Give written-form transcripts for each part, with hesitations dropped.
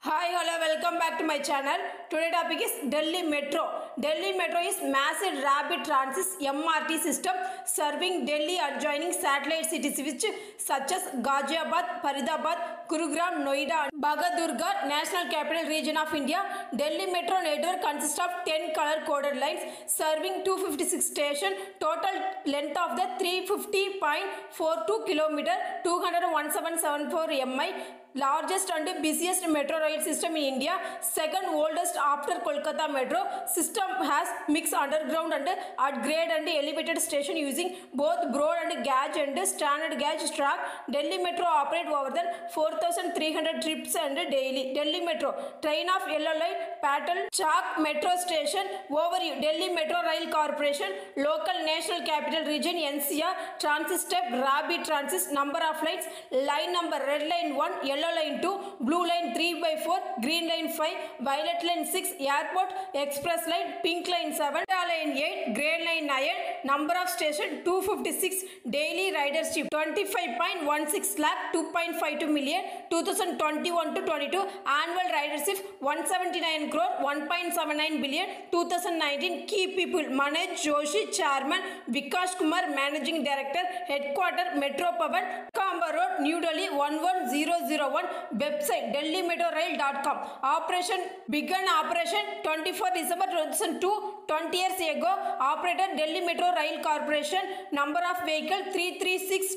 Hi, hello, welcome back to my channel. Today topic is Delhi Metro. Delhi Metro is massive rapid transit MRT system serving Delhi adjoining satellite cities which such as Ghaziabad, Faridabad, Gurugram, Noida and Bagadurgarh, National Capital Region of India. Delhi Metro network consists of 10 color coded lines serving 256 stations. Total length of the 350.42 km, 201.774 mi. Largest and busiest metro rail system in India, second oldest after Kolkata Metro. System has mixed underground and at-grade and elevated station using both broad and gauge and standard gauge track. Delhi Metro operate over than 4,300 trips and daily. Delhi Metro train of yellow line, Patel Chowk Metro Station. Overview: Delhi Metro Rail Corporation, local National Capital Region NCR, transit step rapid transit, number of lines, line number: red line 1, yellow line 2, blue line 3/4, green line 5, violet line 6, airport express line, pink line 7, line 8, grey line 9, number of station 256, daily ridership 25.16 lakh, 2.52 million, 2021 to 22, annual ridership 179 crore, 1.79 billion, 2019. Key people: Manoj Joshi, Chairman; Vikash Kumar, Managing Director, Headquarter Metro Bhavan, Kamba Road, New Delhi 11001. Website: delhimetrorail.com. Operation began operation 24 December 2002, 20 years ago. Operator: Delhi Metro Rail Corporation. Number of vehicle 336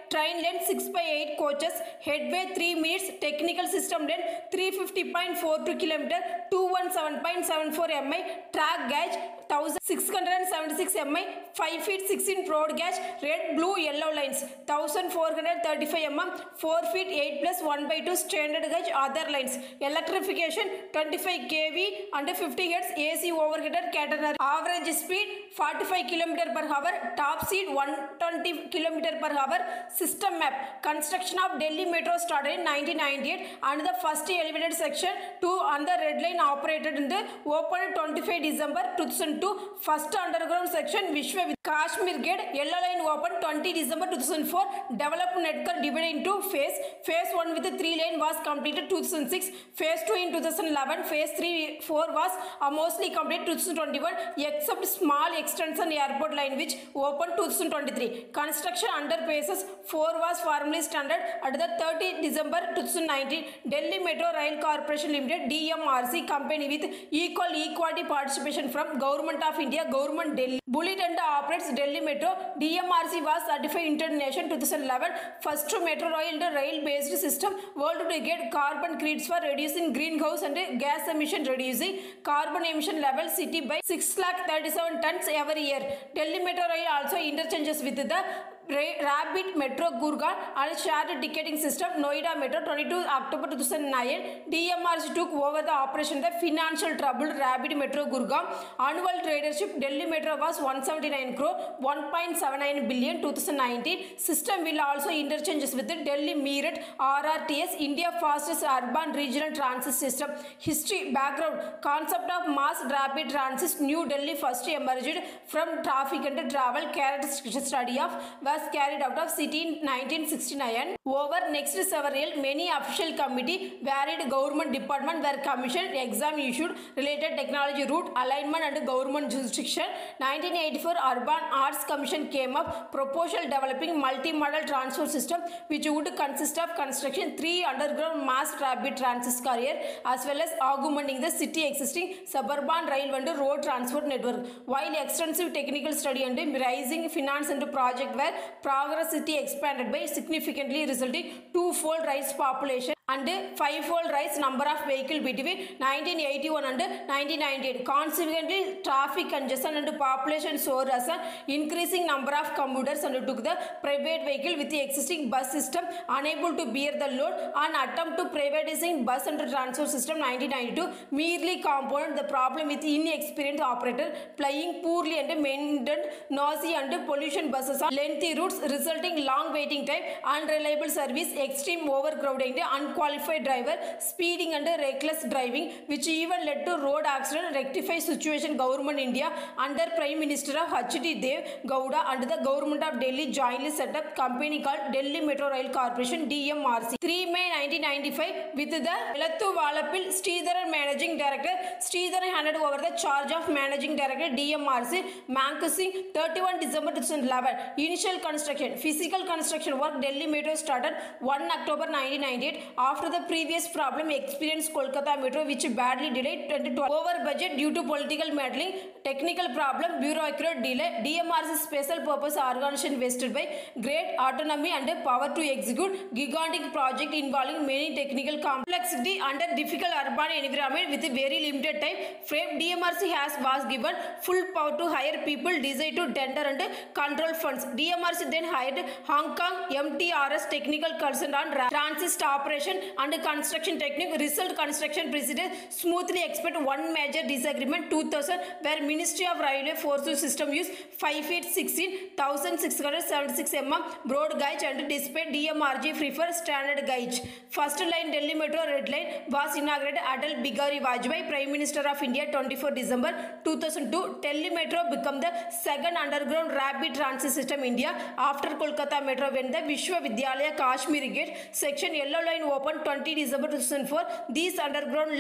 train length 6/8 coaches, headway 3 minutes, technical system length 350.42 km, 217.74 mi, track gauge 1676 mi, 5 feet 16 road gauge, red, blue, yellow lines 1435 mm, 4 feet 8 plus 1/2 standard gauge other lines. Electrification 25 kV and 50 Hz AC overheated catenary. Average speed 45 km per hour, top speed 120 km per hour. System map: construction of Delhi Metro started in 1998 and the first elevated section 2 on the red line operated in the opened 25 December 2002. First underground section Vishwa Kashmir Gate, yellow line opened 20 December 2004. Developed network divided into phase 1 with 3 lane was completed 2006, phase 2 in 2011, phase 3-4 was mostly completed 2021 except small extension airport line which opened 2023. Construction underpasses 4 was formally standard at the 30 December 2019. Delhi Metro Rail Corporation Limited DMRC company with equality participation from Government of India, Government Delhi. Bullet and operates Delhi Metro. DMRC was certified international 2011. First metro rail based system world to get carbon credits for reducing greenhouse and gas emission, reducing carbon emission level city by 637 tons every year. Delhi Metro Rail also interchanges with the Rapid Metro Gurgaon and shared ticketing system Noida Metro. 22 October 2009, DMRC took over the operation. The financial troubled Rapid Metro Gurgaon. Annual ridership Delhi Metro was 179 crore, 1.79 billion 2019. System will also interchanges with the Delhi Meerut RRTS, India fastest urban regional transit system. History background: concept of mass rapid transit New Delhi first emerged from traffic and travel characteristic study of was carried out of city in 1969. Over next several many official committee, varied government department were commissioned, exam issued related technology route alignment and government jurisdiction. 1984 Urban Arts Commission came up, proposal developing multimodal transport system which would consist of construction 3 underground mass rapid transit carrier as well as augmenting the city existing suburban rail and road transport network. While extensive technical study and rising finance and project were progress, city expanded by significantly resulting twofold rise population and fivefold rise number of vehicle between 1981 and 1998. Consequently, traffic congestion and population soared as an increasing number of commuters undertook the private vehicle with the existing bus system unable to bear the load. An attempt to privatizing bus and transport system 1992 merely compounded the problem with inexperienced operator plying poorly and maintained noisy and pollution buses on lengthy routes resulting long waiting time, unreliable service, extreme overcrowding, unqualified driver, speeding and reckless driving, which even led to road accident. Rectify situation government India under Prime Minister of H.D. Dev Gowda and the government of Delhi jointly set up company called Delhi Metro Rail Corporation DMRC. 3 May 1995 with the Elathu Valapil Sridharan managing director. Sridharan handed over the charge of managing director DMRC. Manku Singh 31 December 2011. Initial construction. Physical construction work Delhi Metro started 1 October 1998 after the previous problem experienced Kolkata Metro, which badly delayed 2012 over budget due to political meddling, technical problem, bureaucratic delay. DMRC special purpose organization vested by great autonomy and power to execute gigantic project involving many technical complexity under difficult urban environment with a very limited time frame. DMRC was given full power to hire people, decide to tender and control funds. DMRC then hired Hong Kong MTRS technical consultant on transit operation and construction technique. Result construction proceeded smoothly except one major disagreement 2000 where Ministry of Railway forces system use 5 feet 16,676 mm broad gauge and despite DMRG prefer standard gauge. First line Delhi Metro Red Line was inaugurated Atal Bihari Vajpayee, Prime Minister of India, 24 December 2002. Delhi Metro became the second underground rapid transit system in India after Kolkata Metro when the Vishwavidyalaya Kashmiri Gate section Yellow Line opened 20 December 2004. This underground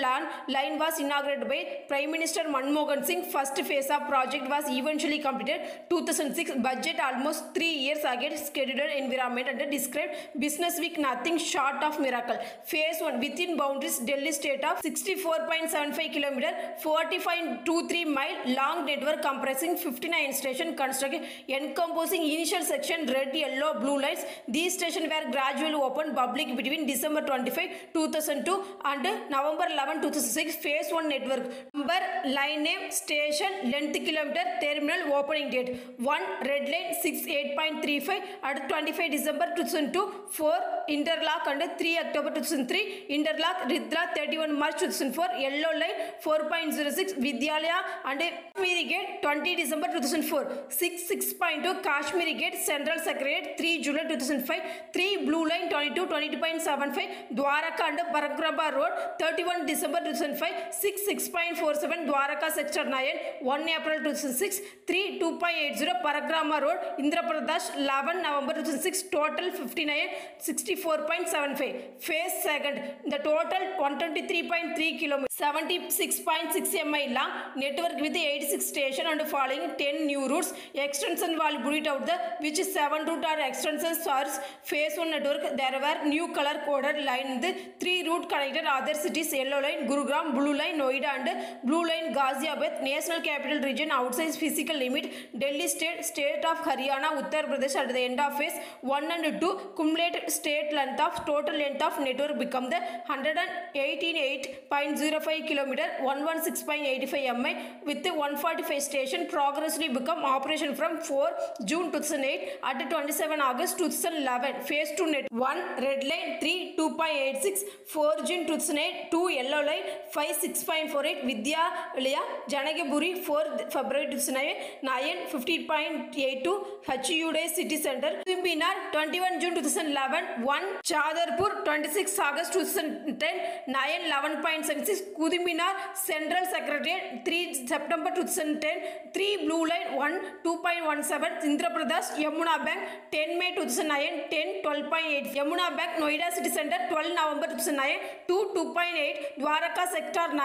line was inaugurated by Prime Minister Manmohan Singh. First phase of project was eventually completed 2006. Budget almost 3 years ahead scheduled. Environment and described business week nothing short of miracle. Phase 1 within boundaries Delhi state of 64.75 km 40.23 mile long network comprising 59 station construction encompassing initial section red, yellow, blue lights. These stations were gradually opened public between December 25, 2002 and November 11, 2006. Phase 1 network number, line name, station, length kilometer, terminal, opening date 1 red line 68.35 at 25 December 2002, 4 interlock and 3 October 2003 interlock Ridra 31 March 2004, yellow line 4.06 Vidyalaya and Kashmiri Gate 20 December 2004, 6.2 Kashmiri Gate Central Secretariat 3 July 2005, 3 Blue Line 22.75 Dwaraka and Parakrama Road 31 December 2005, 6.47 Dwaraka Sector 9 1 April 2006, 3 2.80 Parakrama Road Indrapradash 11 November 2006, total 59 64.75. Phase 2nd the total 123.3 km 76.6 mi long network with 86 station and following 10 new routes. Extension wall bullet out the which 7 route are extensions are phase 1 network. There were new color coded line the 3 route connected other cities yellow line Gurugram, blue line Noida and blue line Ghaziabad. National capital region outside physical limit Delhi state of Haryana, Uttar Pradesh at the end of phase 1 and 2 cumulative state length of total length of network become the 188.05 km 116.85 mi with the 145 station progressively become operation from 4 June 2008 at 27 August 2011. Phase 2 net 1 red line 3 2.86 4 June 2008 2 yellow line 5 6.48 Vidyalaya Janagapuri 4 February 2009 9 50.82 HUD City Center Simbinar 21 June 2011 1 Chadarpur 26 August 2010 9 11.76 Kudiminar Central Secretariat 3 September 2010 3 Blue Line 1 2.17 Indra Pradesh Yamuna Bank 10 May 2009 10 12.8 Yamuna Bank Noida City Center 12 November 2009 2 2.8 Dwaraka Sector 9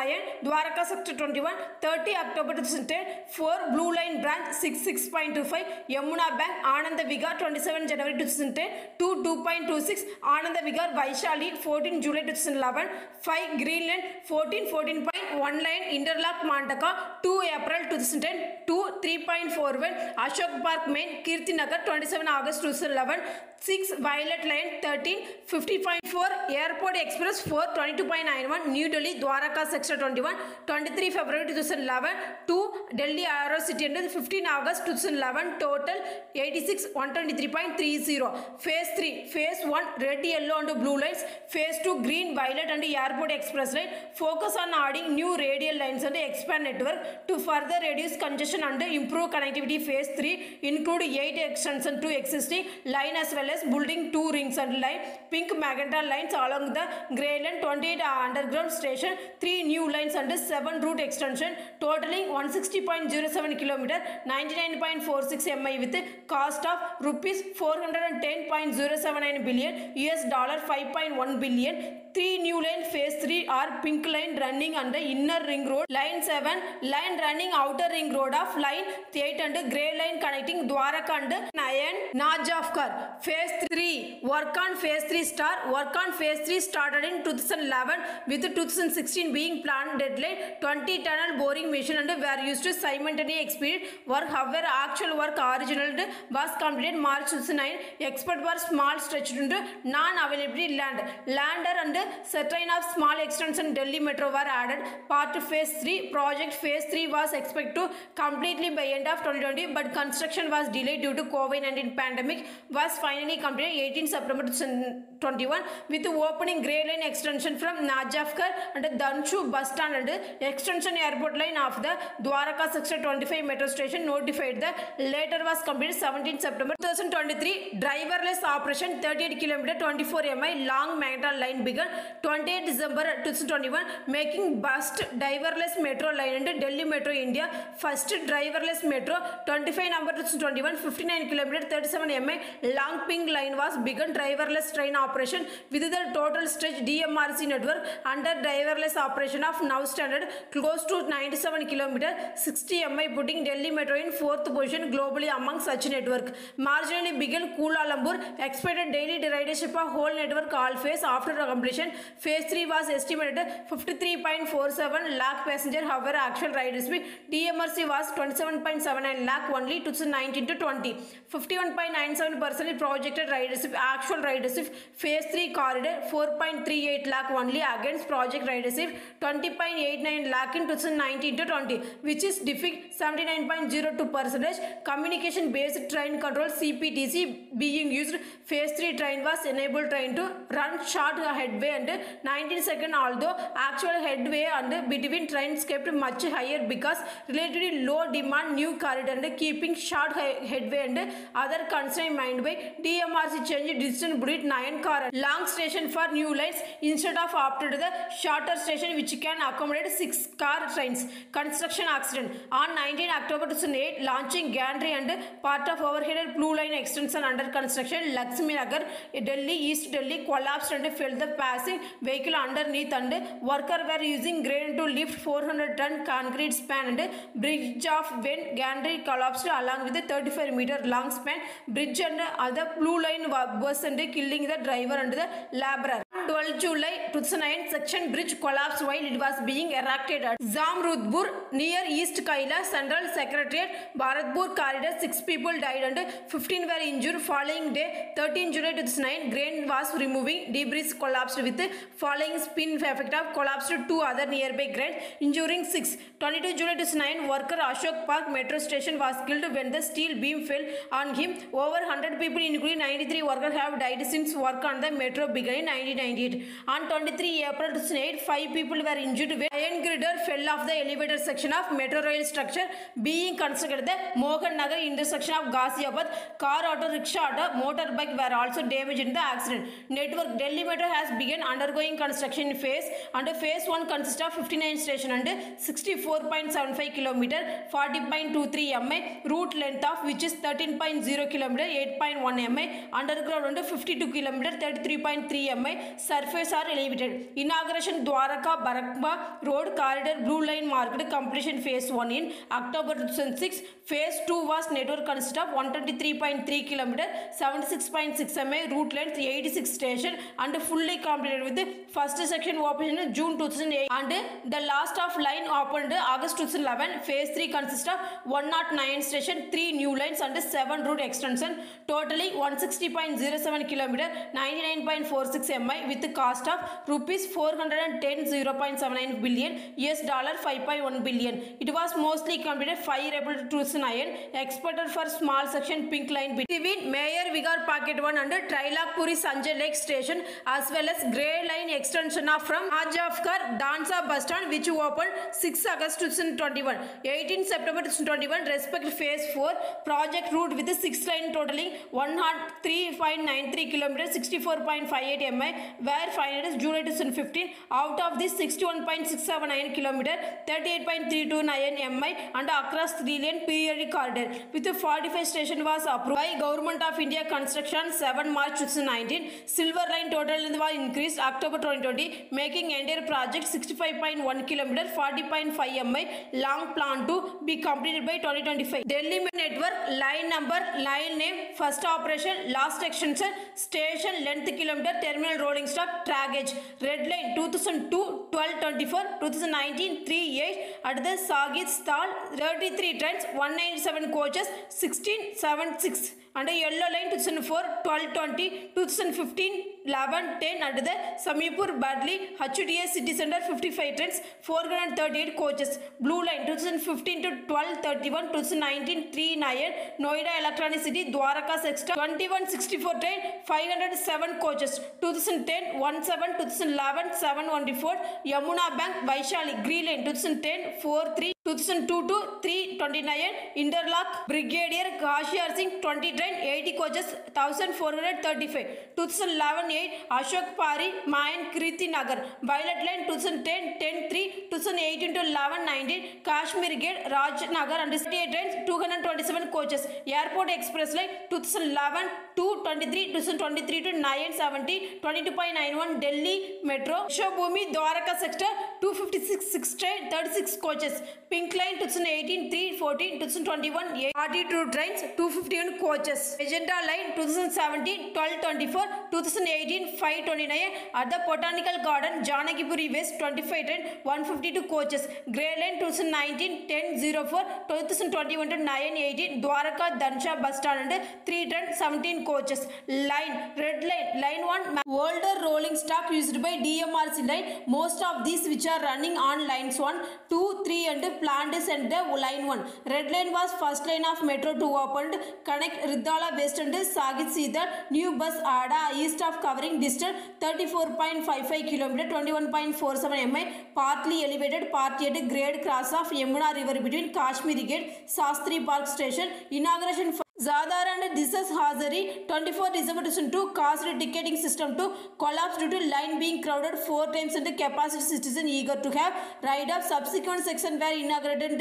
Dwaraka Sector 21 30 October 2010 4 Blue Line Branch 6.25 Yamuna Bank Ananda Vigar 27 January 2010 2 2.26 Ananda Vigar Vaishali 14 July 2011 5 Greenland 14.1 line Interlock Mandaka 2 April 2010 2 3.41 Ashok Park Main Kirti Nagar 27 August 2011 6 Violet Line 13 50.4 Airport Express 4 22.91 New Delhi Dwaraka Sector 21 23 February 2011 2 Delhi Aero City under 15 August 2011 total 86 123.30. Phase 3 Phase 1 red yellow and blue lights Phase 2 green violet and Airport Express line focus on adding new radial lines and expand network to further reduce congestion and improve connectivity. Phase 3 include 8 extension to existing line as well well as building 2 rings and line pink magenta lines along the grey line, 28 underground station, 3 new lines and 7 route extension totaling 160.07 km, 99.46 mi with cost of rupees 410.079 billion, $, 5.1 billion. 3 new line phase 3 are pink line running on the inner ring road, line 7 line running outer ring road of line 8 and grey line connecting Dwaraka and 9 Najafkar. Phase 3 work on phase 3 started in 2011 with 2016 being planned deadline. 20 tunnel boring machine and were used to simultaneously execute work. However, actual work original was completed March 2009. Expert were small stretched into non-availability lander and certain of small extension Delhi Metro were added. Part phase 3 project phase 3 was expected to completely by end of 2020, but construction was delayed due to COVID-19 pandemic. Was finally completed 18 September 2021 with opening grey line extension from Najafkar and Danshu bus stand and extension airport line of the Dwaraka Sector 25 metro station. Notified the later was completed 17 September 2023. Driverless operation 38 km 24 mi long magenta line began 28 December 2021, making best driverless metro line and Delhi Metro India first driverless metro. 25 November 2021, 59 km 37 mi long pink line was begun driverless train operation with the total stretch DMRC network under driverless operation of now standard close to 97 km 60 mi, putting Delhi Metro in 4th position globally among such network. Marginally began Kuala Lumpur, expected daily ridership of whole network all phase after completion. Phase 3 was estimated 53.47 lakh passenger. However, actual ridership DMRC was 27.79 lakh only 2019 to 20. 51.97% projected ridership. Actual ridership phase 3 corridor 4.38 lakh only against project ridership 20.89 lakh in 2019 to 20, which is defeat 79.02%. Communication based train control CPTC being used. Phase 3 train was enabled train to run short headway and 19 seconds, although actual headway and between trains kept much higher because relatively low demand new corridor and keeping short headway and other constraint mind by DMRC changed distance between 9 car and long station for new lines instead of opted the shorter station which can accommodate 6 car trains. Construction accident on 19 October 2008, launching gantry and part of overhead blue line extension under construction Lakshmi Nagar, Delhi, East Delhi collapsed and fell the passing vehicle underneath and worker were using crane to lift 400 ton concrete span and bridge of when gantry collapsed along with the 35-meter long span bridge and other blue line bus and killing the driver and the laborer. 12 July 2009, section bridge collapsed while it was being erected at Zamrudpur near East Kaila Central Secretariat Bharatpur corridor. 6 people died and 15 were injured. Following day 13 July 2009, crane was removing debris collapsed with following spin effect of collapsed 2 other nearby cranes, injuring 6. 22 July 2009, worker Ashok Park metro station was killed when the steel beam fell on him. Over 100 people including 93 workers have died since work on the metro began in 1998. On 23 April 2008, 5 people were injured when iron girder fell off the elevator section of metro rail structure being constructed at the Mohan Nagar intersection of Ghaziabad. Car, auto rickshaw, motorbike were also damaged in the accident. Network Delhi Metro has begun undergoing construction phase and phase 1 consists of 59 stations and 64.75 km, 40.23 mi route length of which is 13.0 km, 8.1 mi underground and 52 km, 33.3 mi surface are elevated. Inauguration Dwaraka Barakba Road corridor blue line marked completion phase 1 in October 2006. Phase 2 was network consist of 123.3 km, 76.6 mi route length, 86 station and fully completed with the first section opened in June 2008 and the last of line opened August 2011. Phase 3 consists of 109 station, 3 new lines and 7 route extension totaling 160.07 km, 99.46 mi with the cost of rupees 410.0.79 billion, US dollar 5.1 billion. It was mostly completed 5 April 2009, expected for small section pink line between Mayor Vigar Pocket 1 and Trilakpuri Sanjay Lake Station, as well as Grey Line extension of from Hajafkar Dansa bus stand, which opened 6 August 2021. 18 September 2021, respect phase 4 project route with the 6 line totaling 103.93 km, 64.58 mi, where finalized July 2015. Out of this, 61.679 km, 38.329 mi, and across 3-lane periodic corridor with a 45 station was approved by Government of India Construction 7 March 2019. Silver line total was increased October 2020, making entire project 65.1 km, 40.5 mi long, plan to be completed by 2025. Delhi network line number, line name, first operation, last extension, station length kilometer, terminal rolling stock, track gauge. Red line 2002 1224, 2019 38 at the Sagit Stal, 33 trains, 197 coaches, 1676. And a yellow line 2004 1220, 2015 1110 at the Samipur Badli HDA City Center, 55 trains, 438 coaches. Blue line 2015 to 1231, 2019 39 Noida Electronic City Dwaraka Sexta, 2164 train, 507 coaches. 2010 17, 2011 714 Yamuna Bank Vaishali. Green line 2010 43, 2002 to 329 Interlock Brigadier Kashiyar Singh, 20 train, 80 coaches, 1435. 2011 8 Ashok Pari Mayan Kriti Nagar. Violet line 2010 10 3, 2018 to 11 19 Kashmir Gate Raj Nagar and 38 trains, 227 coaches. Airport Express line 2011 2 23, 2023 to 970 22.91 Delhi Metro. Shobhumi Dwaraka sector 256 6 train, 36 coaches. Pink line 2018 3 14, 2021 8 42 trains, 251 coaches. Magenta line 2017 1224, 2018 529 at the Botanical Garden Janakipuri West, 25 train, 152 coaches. Grey line 2019 1004, 2021 to 918 Dwaraka Dansha bus stand and 3 train, 17 coaches. Line red line, line 1 older rolling stock used by DMRC line, most of these which are running on lines 1 2 3 and planned and the line 1. Red line was first line of metro to opened connect Ridala West and Sagit Sida. New bus Ada east of covering distance 34.55 km, 21.47 mi, partly elevated, partly at a grade cross of Yamuna River between Kashmiri Gate Sastri Park Station. Inauguration for Zadar and Disas Hazari 24 December 2002 caused ticketing system to collapse due to line being crowded 4 times and the capacity citizen eager to have ride up. Subsequent section were inaugurated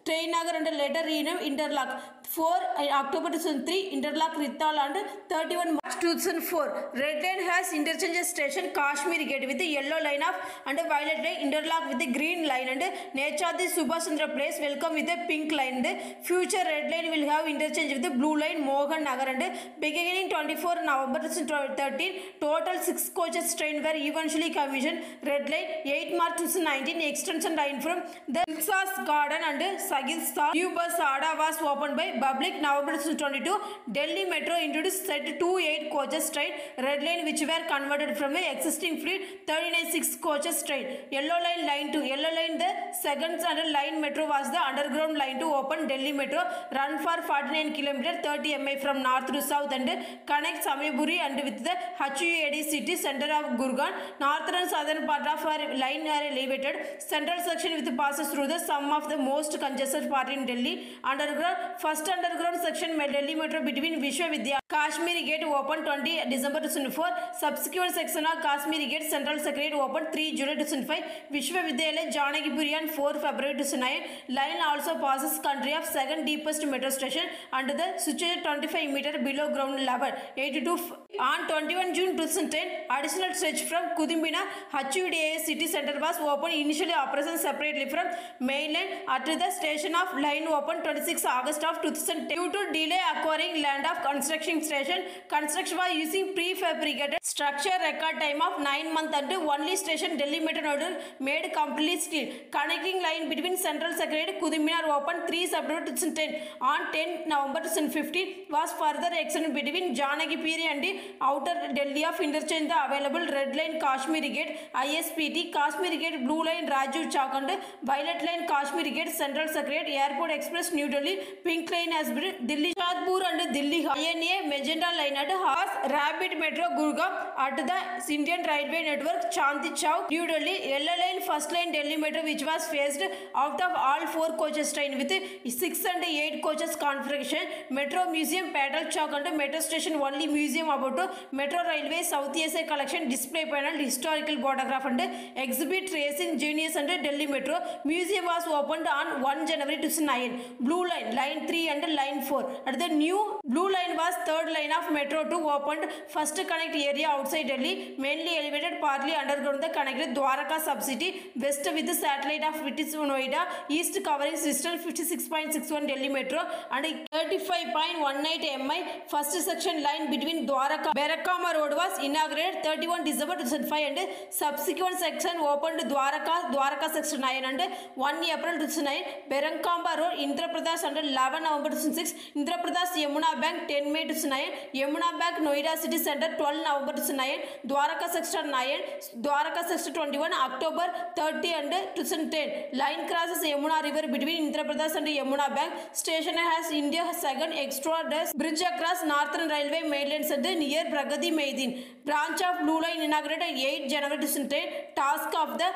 Train Nagar and later renamed Interlock. 4 October 2003 Interlock Rittal and 31 March 2004. Red line has interchange station Kashmir Gate with the yellow line of and a violet line. Interlock with the green line and Nechadi Subhash Chandra Place welcome with the pink line. The future red line will have interchange with the blue line Mohan Nagar and beginning 24 November 2013 total 6 coaches train were eventually commissioned. Red line 8 March 2019 extension line from the Ilsas Garden and Sagit Star. New bus Ada was opened by public November 2022. Delhi Metro introduced set 28 coaches train. Red line which were converted from a existing fleet 39 6 coaches train. Yellow line line 2. Yellow line the second and line metro was the underground line to open Delhi Metro run for 49 km 30 mi from north to south and connect Samiburi and with the HUAD city center of Gurgaon. Northern and southern part of our line are elevated. Central section with passes through the some of the most congested part in Delhi. Underground first underground section Delhi Metro between Vishwavidya Kashmiri Gate opened 20 December 2004. Subsequent section of Kashmiri Gate Central Secretariat opened 3 July 2005. Vishwavidyalaya Janakipuri on 4 February 2009. Line also passes country of second deepest metro station under the situated 25 meter below ground level 82. On 21 June 2010 additional stretch from Kudimbina HUDA city center was opened. Initially operation separately from mainland at the station of line opened 26 August of 2010. Due to delay acquiring land of construction station, construction was using prefabricated structure. Record time of 9 months and only station Delhi Metro made complete steel. Connect connecting line between Central Secretariat Kudiminar opened 3 September 2010. On 10 November 2015 was further extended between Janagipuri and the outer Delhi of interchange the available red line Kashmiri Gate ISPT, Kashmiri Gate Blue Line Rajiv Chowk and violet line Kashmiri Gate Central Secretariat Airport Express New Delhi, pink line has been Delhi Shadpur and Delhi INA magenta line at Horse Rapid Metro Gurgaon at the Indian Railway Network Chandni Chowk New Delhi. Yellow line first line Delhi Metro which was phased out of all 4 coaches train with 6 and 8 coaches configuration. Metro Museum Patel Chowk and Metro Station only museum about Metro Railway South Asia collection display panel historical photograph and exhibit racing genius and Delhi Metro museum was opened on 1 January 2009. Blue line line 3 and line 4 at the new blue line was third line of Metro 2 opened first connect area outside Delhi mainly elevated partly underground the connected Dwarka subcity west with the satellite of British Noida east covering system 56.61 Delhi Metro and 35.18 mi first section line between Dwarka Berakama Road was inaugurated 31 December 2005 and subsequent section opened Dwarka section 9 and 1 April 2009 Berankamba Road Indra Pradesh and 11 November 2006 Indra Pradesh Yamuna Bank 10 May 2009 Yamuna Bank Noida City Center 12 November 2009 Dwarka section 9 Dwarka section 21 October 30 and 2010 line crosses Yamuna River between Indra Pradesh and Yamuna Bank station has India's second extra bridge across Northern Railway mainland center near Pragati Maidin branch of Blue Line inaugurated 8 January 2010 task of the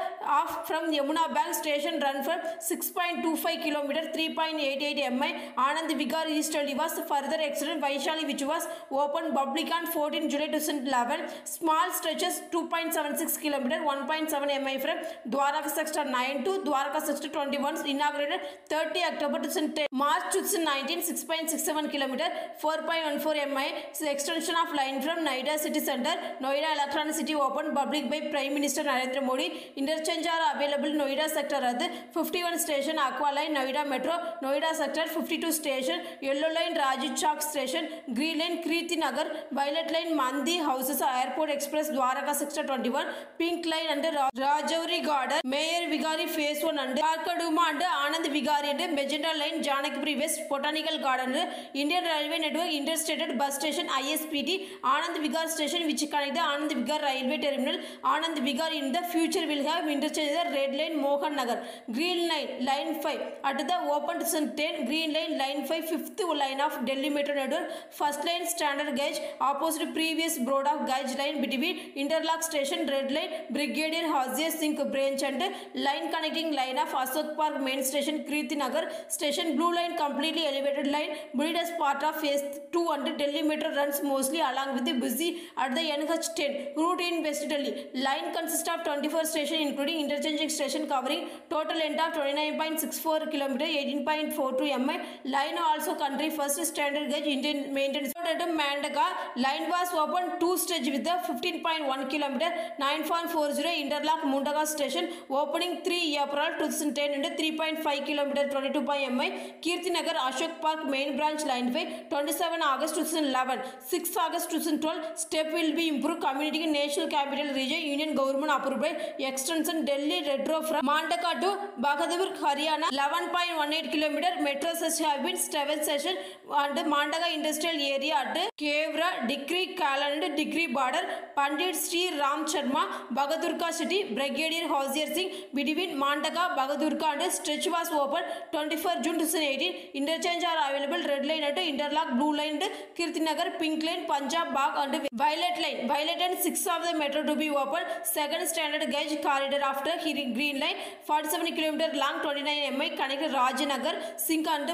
from Yamuna Bank station run for 6.25 km 3.88 mi Anand Vigar East Delhi was further extended Vaishali which was opened public on 14 July 2011 small stretches 2.76 km 1.7 mi from Dwarka sector 9 to Dwarka sector 21 inaugurated 30 October 2010 March 2019 6.67 km 4.14 mi extension of line from Noida City Center Noida Electronic City opened public by Prime Minister Narendra Modi interchange are available Noida sector at 51 station Aqua Line Noida Metro Noida sector 52 station yellow line Rajiv Chowk station green line Kriti Nagar violet line Mandi houses Airport Express Dwarka sector 21 pink line under Rajouri Garden Mayor Vigari phase 1 under Karkaduma and Anand Vigari and magenta line Janakpuri West Botanical Garden Indian Railway Network interstate bus station ISPT Anand Vigar station which connect the Anand Vigar Railway Terminal Anand Vigar in the future will have interchange the red line Mohan Nagar green line line 5 at the open 10 green line 5 fifth line of Delhi Metro Network first line standard gauge opposite previous broad of gauge line between interlock station red line Brigadier Haziya Singh branch and line connecting line of Ashok Park main station Kriti Nagar station blue line completely elevated line built as part of phase 2 and Delhi Metro runs mostly along with the busy at the NH10 route in West Delhi line consists of 24 stations including interchanging station covering total length of 29.64 km 18.42 mi line also country first standard gauge Indian maintenance at Mandaka line was opened 2 stage with the 15.1 km 9.40 interlock Mundaga station opening 3 April 2010 and 3.5 km 22 mi Kirti Nagar Ashok Park main branch line 5 27 August 2011 6 August 2012 step will be improved community national capital region union government approved by extension Delhi retro from Mandaka to Bahadur Haryana 11.18 km metro session have been 7 session and Mandaka industrial area at Kevra Dikri Kalan and Dikri border Pandit Sri Ram Sharma Bagadurka city Brigadier Haziya Singh between Mandaka Bagadurka and stretch was opened 24 June 2018 interchange are available red line at interlock blue line Kirti Nagar pink line Punjab Bagh and violet and 6 of the metro to be opened second standard gauge corridor after green line 47 km long 29 mi connected Rajanagar Singh and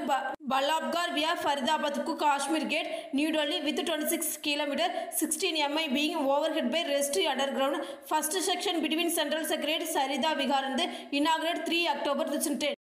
Balabgar via Faridabad to Kashmir Gate New Delhi with 26 km 16 mi being overhead by rest underground first section between Central Secretariat Sarida Vihar and inaugurated 3 October 2010